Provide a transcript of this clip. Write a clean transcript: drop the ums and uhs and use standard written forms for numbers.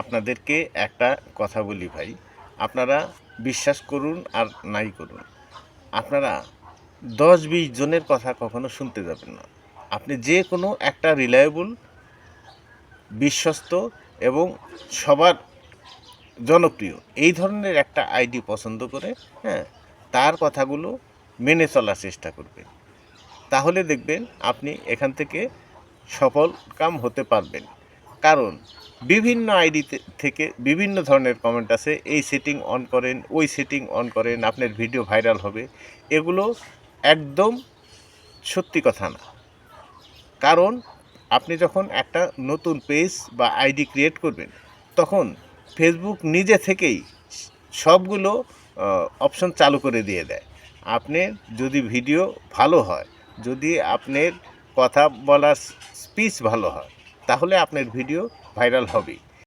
আপনাদেরকে একটা কথা বলি ভাই, আপনারা বিশ্বাস করুন আর নাই করুন, আপনারা 10-20 জনের কথা কখনো শুনতে যাবেন না। আপনি যে কোনো একটা রিলায়েবল, বিশ্বস্ত এবং সবার জনপ্রিয় এই ধরনের একটা আইডি পছন্দ করে, হ্যাঁ, তার কথাগুলো মেনে চলার চেষ্টা করবেন। তাহলে দেখবেন আপনি এখান থেকে সফল কাম হতে পারবেন। কারণ বিভিন্ন আইডি থেকে বিভিন্ন ধরনের কমেন্ট আছে, এই সেটিং অন করেন, ওই সেটিং অন করেন, আপনার ভিডিও ভাইরাল হবে। এগুলো একদম সত্যি কথা না। কারণ আপনি যখন একটা নতুন পেজ বা আইডি ক্রিয়েট করবেন, তখন ফেসবুক নিজে থেকেই সবগুলো অপশন চালু করে দিয়ে দেয়। আপনার যদি ভিডিও ভালো হয়, যদি আপনার কথা বলার স্পিচ ভালো হয়, তাহলে আপনার ভিডিও ভাইরাল হবেই।